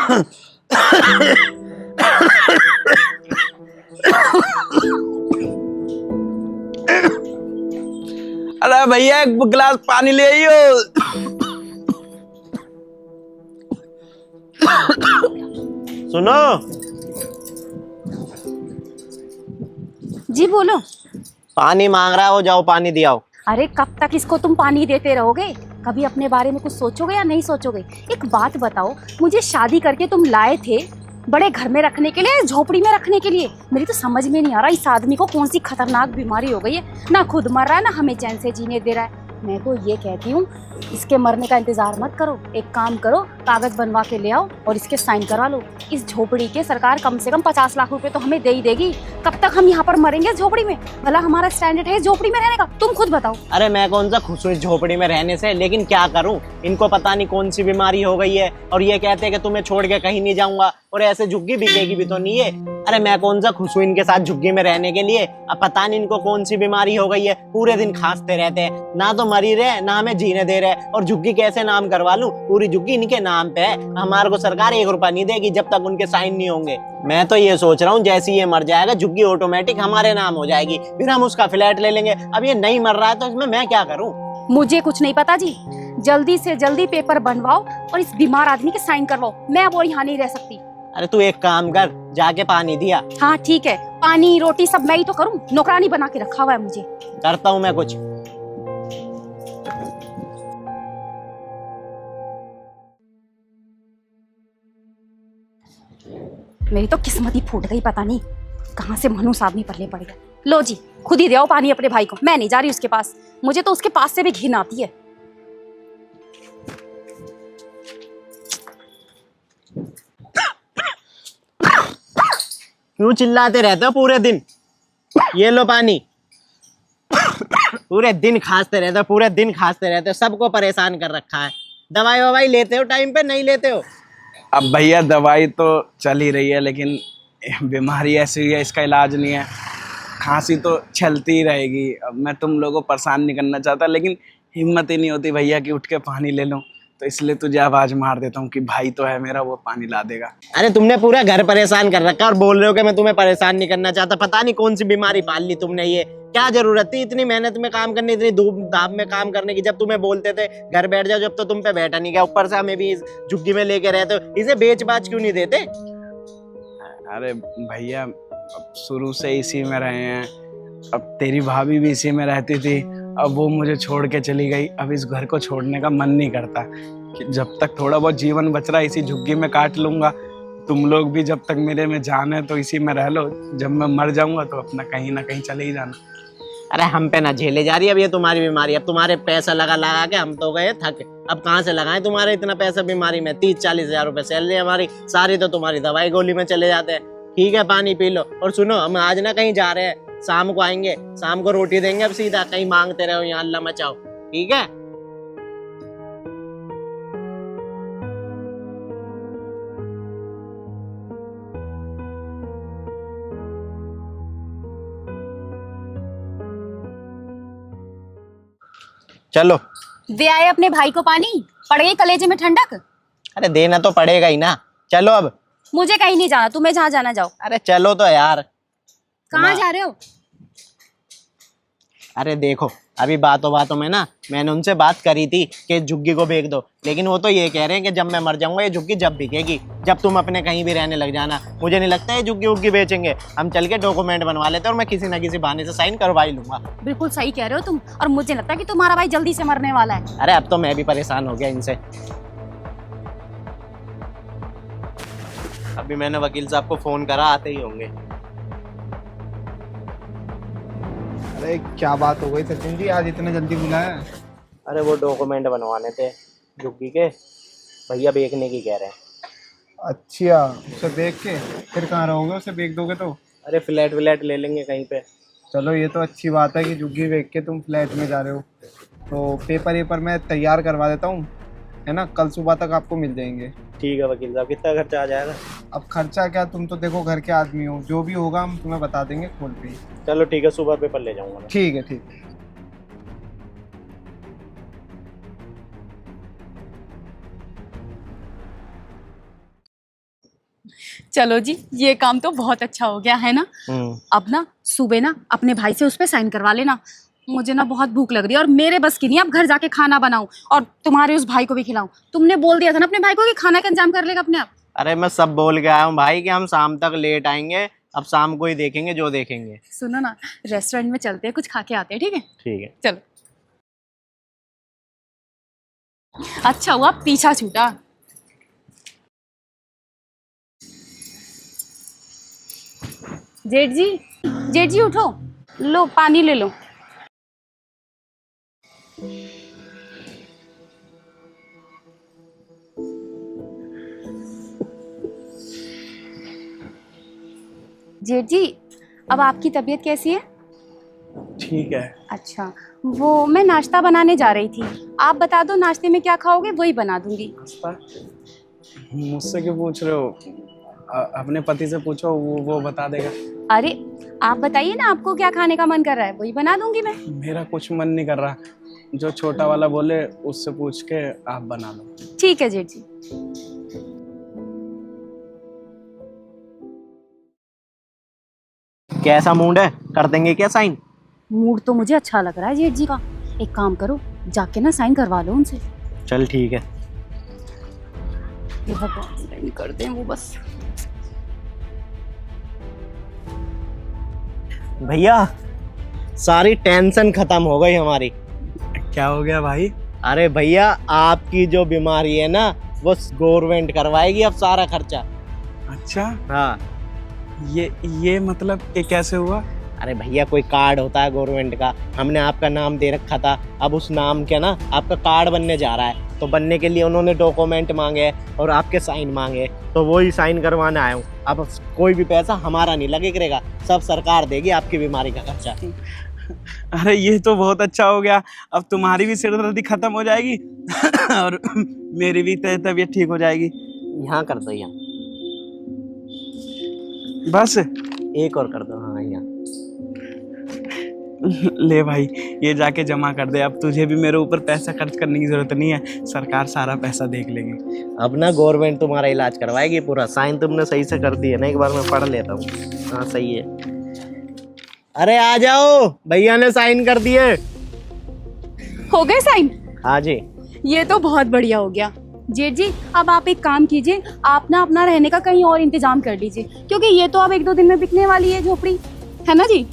अरे भैया एक गिलास पानी ले आइयो। सुनो। जी बोलो। पानी मांग रहा हो, जाओ पानी दियाओ। अरे कब तक इसको तुम पानी देते रहोगे? कभी अपने बारे में कुछ सोचोगे या नहीं सोचोगे? एक बात बताओ, मुझे शादी करके तुम लाए थे बड़े घर में रखने के लिए, झोपड़ी में रखने के लिए? मेरी तो समझ में नहीं आ रहा इस आदमी को कौन सी खतरनाक बीमारी हो गई है। ना खुद मर रहा है, ना हमें चैन से जीने दे रहा है। मैं तो ये कहती हूँ, इसके मरने का इंतजार मत करो। एक काम करो, कागज बनवा के ले आओ और इसके साइन करा लो। इस झोपड़ी के सरकार कम से कम 50 लाख रुपए तो हमें दे ही देगी। कब तक हम यहाँ पर मरेंगे इस झोपड़ी में? भला हमारा स्टैंडर्ड है इस झोपड़ी में रहने का? तुम खुद बताओ। अरे मैं कौन सा खुश हूँ इस झोपड़ी में रहने से, लेकिन क्या करूँ, इनको पता नहीं कौन सी बीमारी हो गई है और ये कहते हैं कि तुम्हें छोड़ के कहीं नहीं जाऊंगा, और ऐसे झुग्गी बिकेगी भी तो नहीं है। अरे मैं कौन सा खुश हूँ इनके साथ झुग्गी में रहने के लिए। अब पता नहीं इनको कौन सी बीमारी हो गई है, पूरे दिन खांसते रहते हैं, ना तो मरी रहे ना हमें जीने दे रहे। और झुग्गी कैसे नाम करवा लूं? पूरी झुग्गी इनके नाम पे है। हमारे को सरकार 1 रुपया नहीं देगी जब तक उनके साइन नहीं होंगे। मैं तो ये सोच रहा हूँ जैसे ये मर जाएगा झुग्गी ऑटोमेटिक हमारे नाम हो जाएगी, फिर हम उसका फ्लैट ले लेंगे। अब ये नहीं मर रहा है तो इसमें मैं क्या करूँ? मुझे कुछ नहीं पता जी। जल्दी से जल्दी पेपर बनवाओ और इस बीमार आदमी के साइन करवाओ। मैं अब और यहाँ नहीं रह सकती। अरे तू एक काम कर, जाके पानी दिया। हाँ ठीक है, पानी रोटी सब मैं ही तो करूँ, नौकरानी बना के रखा हुआ है मुझे। करता हूँ मैं कुछ। मेरी तो किस्मत ही फूट गई, पता नहीं कहाँ से मनुष्य आदमी पल्ले पड़ गया। लो जी, खुद ही दो पानी अपने भाई को, मैं नहीं जा रही उसके पास। मुझे तो उसके पास से भी घिन आती है। क्यों चिल्लाते रहते हो पूरे दिन? ये लो पानी। पूरे दिन खांसते रहते हो, पूरे दिन खांसते रहते हो, सबको परेशान कर रखा है। दवाई ववाई लेते हो टाइम पे? नहीं लेते हो? अब भैया दवाई तो चल ही रही है, लेकिन बीमारी ऐसी है, इसका इलाज नहीं है। खांसी तो चलती ही रहेगी। अब मैं तुम लोगों को परेशान नहीं करना चाहता, लेकिन हिम्मत ही नहीं होती भैया कि उठ के पानी ले लूं, तो इसलिए तुझे आवाज मार देता हूँ कि भाई तो है मेरा, वो पानी ला देगा। अरे तुमने पूरा घर परेशान कर रखा है और बोल रहे हो कि मैं तुम्हें परेशान नहीं करना चाहता। पता नहीं कौन सी बीमारी पाल ली तुमने। ये क्या जरूरत थी इतनी मेहनत में काम करने, इतनी धूप धाप में काम करने की? जब तुम्हें बोलते थे घर बैठ जाओ, जब तो तुम पे बैठा नहीं गया, ऊपर से हमें भी इस झुग्गी में लेके रहते हो। इसे बेच बाच क्यों नहीं देते? अरे भैया अब शुरू से इसी में रहे हैं। अब तेरी भाभी भी इसी में रहती थी, अब वो मुझे छोड़ के चली गई। अब इस घर को छोड़ने का मन नहीं करता कि जब तक थोड़ा बहुत जीवन बच रहा है इसी झुग्गी में काट लूंगा। तुम लोग भी जब तक मेरे में जान है तो इसी में रह लो, जब मैं मर जाऊंगा तो अपना कहीं ना कहीं चले ही जाना। अरे हम पे ना झेले जा रही है अब ये तुम्हारी बीमारी। अब तुम्हारे पैसा लगा लगा के हम तो गए थक। अब कहाँ से लगाएं तुम्हारे इतना पैसा बीमारी में? 30-40 हजार रुपए सैलरी हमारी, सारी तो तुम्हारी दवाई गोली में चले जाते हैं। ठीक है पानी पी लो। और सुनो, हम आज ना कहीं जा रहे हैं, शाम को आएंगे, शाम को रोटी देंगे। अब सीधा कहीं मांगते रहो यहाँ अल्लाह मचाओ, ठीक है? चलो। दे आए अपने भाई को पानी, पड़ गई कलेजे में ठंडक। अरे देना तो पड़ेगा ही ना। चलो अब। मुझे कहीं नहीं जाना, तुम्हें जहाँ जाना जाओ। अरे चलो तो यार। कहाँ जा रहे हो? अरे देखो, अभी बातों बातों में ना मैंने उनसे बात करी थी कि झुग्गी को बेच दो, लेकिन वो तो ये कह रहे हैं कि जब मैं मर जाऊंगा ये झुग्गी जब बिकेगी, जब तुम अपने कहीं भी रहने लग जाना। मुझे नहीं लगता है झुग्गी उग्गी बेचेंगे। हम चल के डॉक्यूमेंट बनवा लेते हैं और मैं किसी ना किसी बहाने से साइन करवा ही लूंगा। बिल्कुल सही कह रहे हो तुम, और मुझे लगता है कि तुम्हारा भाई जल्दी से मरने वाला है। अरे अब तो मैं भी परेशान हो गया इनसे। अभी मैंने वकील साहब को फोन करा, आते ही होंगे। अरे क्या बात हो गई सचिन जी, आज इतने जल्दी बुलाया? अरे वो डॉक्यूमेंट बनवाने थे झुग्गी के, भैया बेचने की कह रहे हैं। अच्छा, उसे बेच के फिर कहाँ रहोगे? उसे बेच दोगे तो? अरे फ्लैट व्लैट ले लेंगे कहीं पे। चलो ये तो अच्छी बात है कि झुग्गी बेच के तुम फ्लैट में जा रहे हो। तो पेपर वेपर मैं तैयार करवा देता हूँ, है ना? कल सुबह तक आपको मिल जाएंगे। ठीक है वकील साहब, कितना खर्चा आ जाएगा? अब खर्चा क्या, तुम तो देखो घर के आदमी हो, जो भी होगा हम तुम्हें बता देंगे खोल पे ही। चलो ठीक है, सुबह पेपर ले जाऊंगा मैं। ठीक है, ठीक है। चलो जी, ये काम तो बहुत अच्छा हो गया है ना। अब ना सुबह ना अपने भाई से उस पे साइन करवा लेना। मुझे ना बहुत भूख लग रही है और मेरे बस की नहीं अब घर जाके खाना बनाऊं और तुम्हारे उस भाई को भी खिलाऊं। तुमने बोल दिया था ना अपने भाई को कि खाना का इंतजाम कर लेगा अपने आप। अरे मैं सब बोल के आया हूँ भाई कि हम शाम तक लेट आएंगे, अब शाम को ही देखेंगे जो देखेंगे। सुनो ना, रेस्टोरेंट में चलते हैं, कुछ खा के आते हैं, ठीक है? ठीक है। चलो। अच्छा हुआ पीछा छूटा। जेठ जी उठो, लो पानी ले लो। जेठ जी, अब आपकी तबीयत कैसी है? ठीक है। अच्छा, वो मैं नाश्ता बनाने जा रही थी, आप बता दो नाश्ते में क्या खाओगे, वही बना दूंगी। मुझसे क्यों पूछ रहे हो? अपने पति से पूछो, वो बता देगा। अरे आप बताइए ना, आपको क्या खाने का मन कर रहा है, वही बना दूंगी मैं। मेरा कुछ मन नहीं कर रहा, जो छोटा वाला बोले उससे पूछ के आप बना लो। ठीक है जेठ जी। कैसा मूड है, कर देंगे क्या साइन? मूड तो मुझे अच्छा लग रहा है जेठ जी का। एक काम करो, जाके ना साइन करवा लो उनसे। चल ठीक है। ये भगवान साइन कर दें वो बस। भैया सारी टेंशन खत्म हो गई हमारी। क्या हो गया भाई? अरे भैया आपकी जो बीमारी है ना वो गवर्नमेंट करवाएगी अब सारा खर्चा। अच्छा, हाँ। ये मतलब ये कैसे हुआ? अरे भैया कोई कार्ड होता है गवर्नमेंट का, हमने आपका नाम दे रखा था, अब उस नाम के ना आपका कार्ड बनने जा रहा है, तो बनने के लिए उन्होंने डॉक्यूमेंट मांगे और आपके साइन मांगे, तो वही साइन करवाने आया हूँ। अब कोई भी पैसा हमारा नहीं लगेगा, सब सरकार देगी आपकी बीमारी का खर्चा। अरे ये तो बहुत अच्छा हो गया, अब तुम्हारी भी सिरदर्दी खत्म हो जाएगी और मेरी भी तबीयत ठीक हो जाएगी। यहाँ कर दो, यहाँ बस एक और कर दो। हाँ यहाँ ले भाई, ये जाके जमा कर दे। अब तुझे भी मेरे ऊपर पैसा खर्च करने की जरूरत नहीं है, सरकार सारा पैसा देख लेगी। अब ना गवर्नमेंट तुम्हारा इलाज करवाएगी पूरा। साइन तुमने सही से कर दिया ना, एक बार मैं पढ़ लेता हूँ। हाँ सही है। अरे आ जाओ, भैया ने साइन कर दिए। हो गए साइन? हाँ जी। ये तो बहुत बढ़िया हो गया। जेठ जी अब आप एक काम कीजिए, आप ना अपना रहने का कहीं और इंतजाम कर लीजिए, क्योंकि ये तो अब 1-2 दिन में बिकने वाली है झोपड़ी, है ना जी?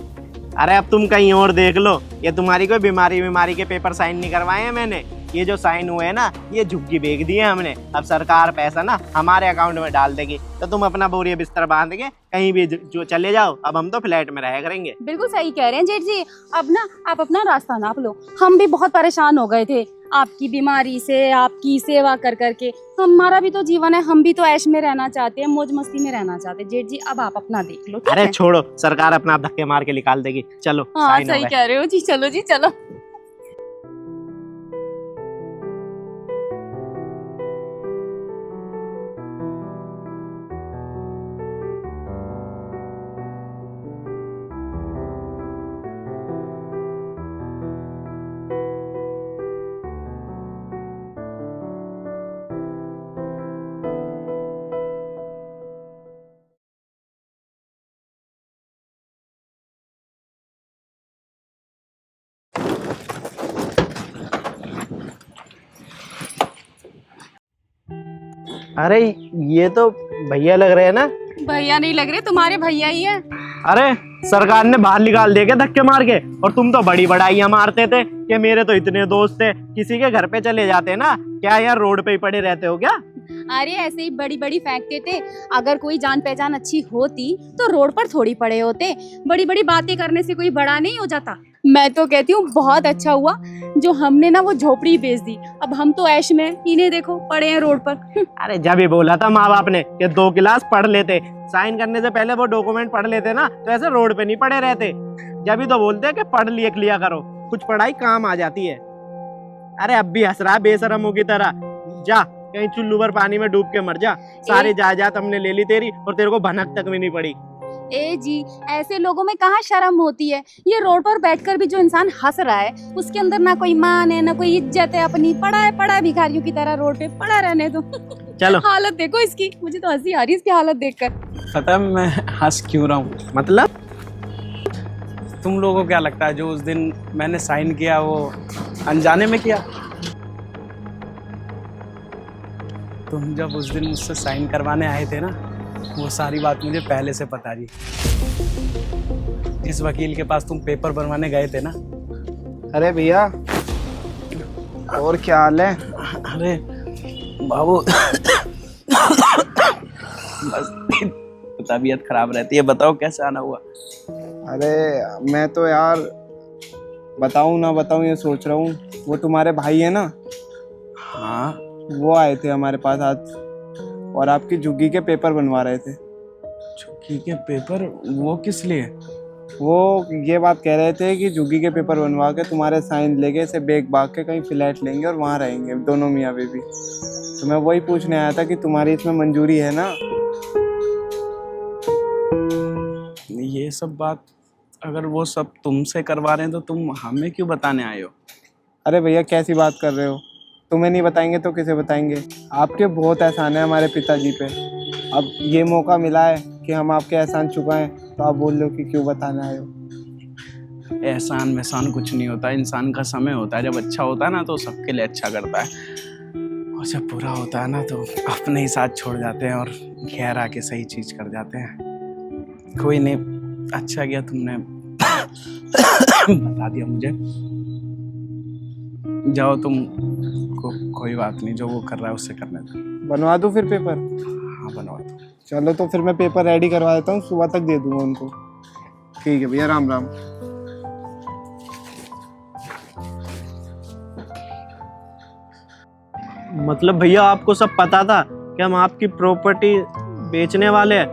अरे अब तुम कहीं और देख लो, ये तुम्हारी कोई बीमारी के पेपर साइन नहीं करवाए हैं मैंने। ये जो साइन हुए हैं ना, ये झुग्गी बेच दी है हमने। अब सरकार पैसा ना हमारे अकाउंट में डाल देगी, तो तुम अपना बोरिया बिस्तर बांध के कहीं भी जो चले जाओ। अब हम तो फ्लैट में रह करेंगे। बिल्कुल सही कह रहे हैं जेठ जी। अब ना आप अपना रास्ता नाप लो, हम भी बहुत परेशान हो गए थे आपकी बीमारी से, आपकी सेवा कर करके। हमारा भी तो जीवन है, हम भी तो ऐश में रहना चाहते हैं, मौज मस्ती में रहना चाहते हैं। जेठ जी अब आप अपना देख लो। अरे छोड़ो, सरकार अपना धक्के मार के निकाल देगी। चलो हाँ साइन हो सही गए। कह रहे हो जी, चलो जी चलो। अरे ये तो भैया लग रहे हैं ना? भैया नहीं लग रहे, तुम्हारे भैया ही है। अरे सरकार ने बाहर निकाल दिया क्या धक्के मार के? और तुम तो बड़ी बड़ाइयां मारते थे कि मेरे तो इतने दोस्त थे, किसी के घर पे चले जाते ना। क्या यार रोड पे ही पड़े रहते हो क्या? अरे ऐसे ही बड़ी बड़ी फेंकते थे। अगर कोई जान पहचान अच्छी होती तो रोड पर थोड़ी पड़े होते। बड़ी बड़ी बातें करने से कोई बड़ा नहीं हो जाता। मैं तो कहती हूँ बहुत अच्छा हुआ जो हमने ना वो झोपड़ी बेच दी। अब हम तो ऐश में, इन्हें देखो पड़े हैं रोड पर। अरे जब ही बोला था माँ बाप ने कि 2 क्लास पढ़ लेते, साइन करने से पहले वो डॉक्यूमेंट पढ़ लेते ना, तो ऐसे रोड पे नहीं पड़े रहते। जब ही तो बोलते हैं कि पढ़ लिया करो, कुछ पढ़ाई काम आ जाती है। अरे अब भी हंस रहा बेशरमों की तरह। जा कहीं चुल्लू भर पानी में डूब के मर जा। सारी जायदाद हमने ले ली तेरी, और तेरे को भनक तक भी नहीं पड़ी। ए जी, ऐसे लोगों में कहाँ शर्म होती है। ये रोड पर बैठकर भी जो इंसान हंस रहा है, उसके अंदर ना कोई मान है ना कोई इज्जत है अपनी। पड़ा है भिखारियों की तरह रोड पे पड़ा रहने दो। चलो। हालत देखो इसकी, मुझे तो हंसी आ रही है इसकी हालत देखकर। पता है मैं हंस क्यों रहा हूँ? मतलब तुम लोगों को क्या लगता है जो उस दिन मैंने साइन किया वो अनजाने में किया? तुम जब उस दिन मुझसे साइन करवाने आए थे ना, वो सारी बात मुझे पहले से पता थी। जिस वकील के पास तुम पेपर बनवाने गए थे ना, अरे भैया, और क्या हाल है? अरे बाबू बस तबीयत खराब रहती है। बताओ कैसे आना हुआ? अरे मैं तो यार बताऊं ना बताऊं ये सोच रहा हूँ। वो तुम्हारे भाई है ना, हाँ, वो आए थे हमारे पास आज और आपकी झुग्गी के पेपर बनवा रहे थे। झुग्गी के पेपर? वो किस लिए? वो ये बात कह रहे थे कि झुग्गी के पेपर बनवा के तुम्हारे साइन लेके इसे बेच भाग के कहीं फ्लैट लेंगे और वहाँ रहेंगे दोनों मियाँ बीवी। तो मैं वही पूछने आया था कि तुम्हारी इसमें मंजूरी है ना? ये सब बात अगर वो सब तुमसे करवा रहे हैं तो तुम हमें क्यों बताने आए हो? अरे भैया कैसी बात कर रहे हो? तुम्हें नहीं बताएंगे तो किसे बताएंगे? आपके बहुत एहसान है हमारे पिताजी पे। अब ये मौका मिला है कि हम आपके एहसान चुकाएं, तो आप बोल रहे हो कि क्यों बताने आए हो? एहसान मेहसान कुछ नहीं होता, इंसान का समय होता है। जब अच्छा होता है ना तो सबके लिए अच्छा करता है, और जब बुरा होता है ना तो अपने ही साथ छोड़ जाते हैं और घेर आके सही चीज कर जाते हैं। कोई नहीं, अच्छा किया तुमने बता दिया मुझे। जाओ तुम कोई बात नहीं, जो वो कर रहा है उससे करने दो। बनवा दूं फिर पेपर? हाँ बनवा दो। चलो तो फिर मैं पेपर रेडी करवा देता हूँ, सुबह तक दे दूंगा उनको। ठीक है भैया, राम राम। मतलब भैया आपको सब पता था कि हम आपकी प्रॉपर्टी बेचने वाले हैं?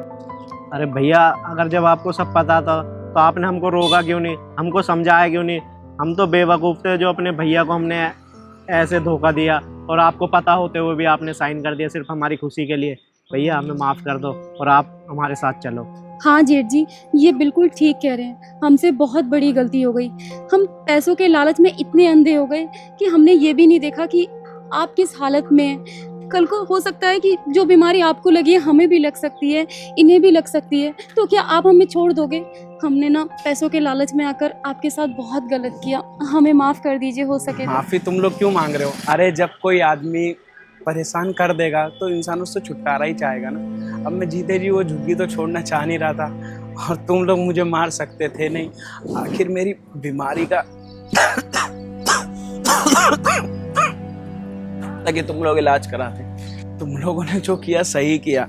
अरे भैया, अगर जब आपको सब पता था तो आपने हमको रोका क्यों नहीं, हमको समझाया क्यों नहीं? हम तो बेवकूफ़ थे जो अपने भैया को हमने ऐसे धोखा दिया, और आपको पता होते हुए भी आपने साइन कर दिया सिर्फ हमारी खुशी के लिए। भैया हमें माफ़ कर दो और आप हमारे साथ चलो। हाँ जेठ जी, ये बिल्कुल ठीक कह रहे हैं। हमसे बहुत बड़ी गलती हो गई। हम पैसों के लालच में इतने अंधे हो गए कि हमने ये भी नहीं देखा कि आप किस हालत में हैं। कल को हो सकता है कि जो बीमारी आपको लगी है हमें भी लग सकती है, इन्हें भी लग सकती है। तो क्या आप हमें छोड़ दोगे? हमने ना पैसों के लालच में आकर आपके साथ बहुत गलत किया, हमें माफ़ कर दीजिए हो सके तो। माफी तुम लोग क्यों मांग रहे हो? अरे जब कोई आदमी परेशान कर देगा तो इंसान उससे छुटकारा ही चाहेगा ना। अब मैं जीते जी वो झुग्गी तो छोड़ना चाह नहीं रहा था, और तुम लोग मुझे मार सकते थे नहीं। आखिर मेरी बीमारी का ताकि तुम लोग इलाज कराते। तुम लोगों ने जो किया सही किया,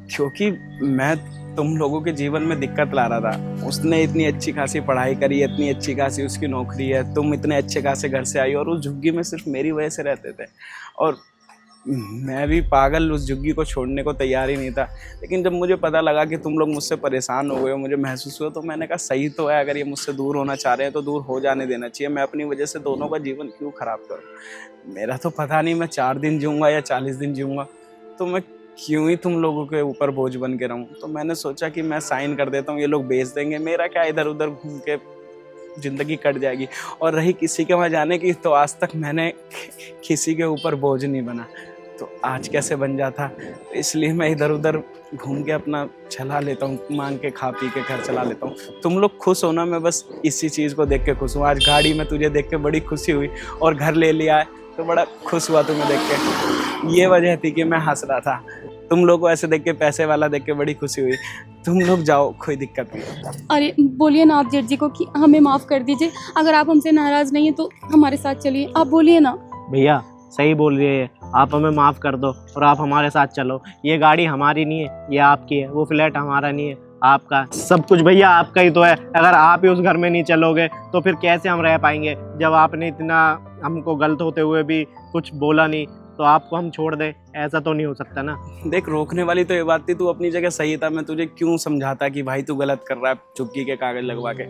क्योंकि मैं तुम लोगों के जीवन में दिक्कत ला रहा था। उसने इतनी अच्छी खासी पढ़ाई करी है, इतनी अच्छी खासी उसकी नौकरी है, तुम इतने अच्छे खासे घर से आई और उस झुग्गी में सिर्फ मेरी वजह से रहते थे। और मैं भी पागल उस झुग्गी को छोड़ने को तैयार ही नहीं था। लेकिन जब मुझे पता लगा कि तुम लोग मुझसे परेशान हो गए हो, मुझे महसूस हुआ, तो मैंने कहा सही तो है, अगर ये मुझसे दूर होना चाह रहे हैं तो दूर हो जाने देना चाहिए। मैं अपनी वजह से दोनों का जीवन क्यों खराब करूँ? मेरा तो पता नहीं मैं 4 दिन जीऊँगा या 40 दिन जीऊँगा, तो मैं क्यों ही तुम लोगों के ऊपर बोझ बन के रहूं। तो मैंने सोचा कि मैं साइन कर देता हूँ, ये लोग बेच देंगे, मेरा क्या इधर उधर घूम के ज़िंदगी कट जाएगी। और रही किसी के वहाँ जाने की, तो आज तक मैंने किसी के ऊपर बोझ नहीं बना, तो आज कैसे बन जाता। तो इसलिए मैं इधर उधर घूम के अपना चला लेता हूँ, मांग के खा पी के घर चला लेता हूँ। तुम लोग खुश हो ना, मैं बस इसी चीज़ को देख के खुश हूँ। आज गाड़ी में तुझे देख के बड़ी खुशी हुई, और घर ले लिया है तो बड़ा खुश हुआ तुम्हें देख के। ये वजह थी कि मैं हंस रहा था। तुम लोग को ऐसे देख के, पैसे वाला देख के बड़ी खुशी हुई। तुम लोग जाओ, कोई दिक्कत नहीं। अरे बोलिए ना आप जेठ जी को कि हमें माफ़ कर दीजिए। अगर आप हमसे नाराज़ नहीं है तो हमारे साथ चलिए, आप बोलिए ना। भैया सही बोल रही है, आप हमें माफ़ कर दो और आप हमारे साथ चलो। ये गाड़ी हमारी नहीं है, ये आपकी है। वो फ्लैट हमारा नहीं है, आपका। सब कुछ भैया आपका ही तो है। अगर आप ही उस घर में नहीं चलोगे तो फिर कैसे हम रह पाएंगे? जब आपने इतना हमको गलत होते हुए भी कुछ बोला नहीं, तो आपको हम छोड़ दें? ऐसा तो नहीं हो सकता ना। देख, रोकने वाली तो ये बात थी, तू अपनी जगह सही था। मैं तुझे क्यों समझाता कि भाई तू गलत कर रहा है झुग्गी के कागज लगवा के।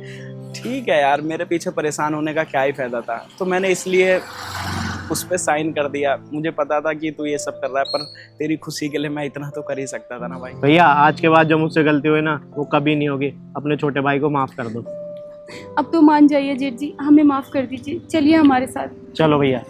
ठीक है यार, मेरे पीछे परेशान होने का क्या ही फायदा था। तो मैंने इसलिए उस पर साइन कर दिया। मुझे पता था कि तू ये सब कर रहा है, पर तेरी खुशी के लिए मैं इतना तो कर ही सकता था ना भाई। भैया आज के बाद जो मुझसे गलती हुई ना, वो कभी नहीं होगी। अपने छोटे भाई को माफ़ कर दो। अब तो मान जाइए जेठ जी, हमें माफ़ कर दीजिए, चलिए हमारे साथ। चलो भैया।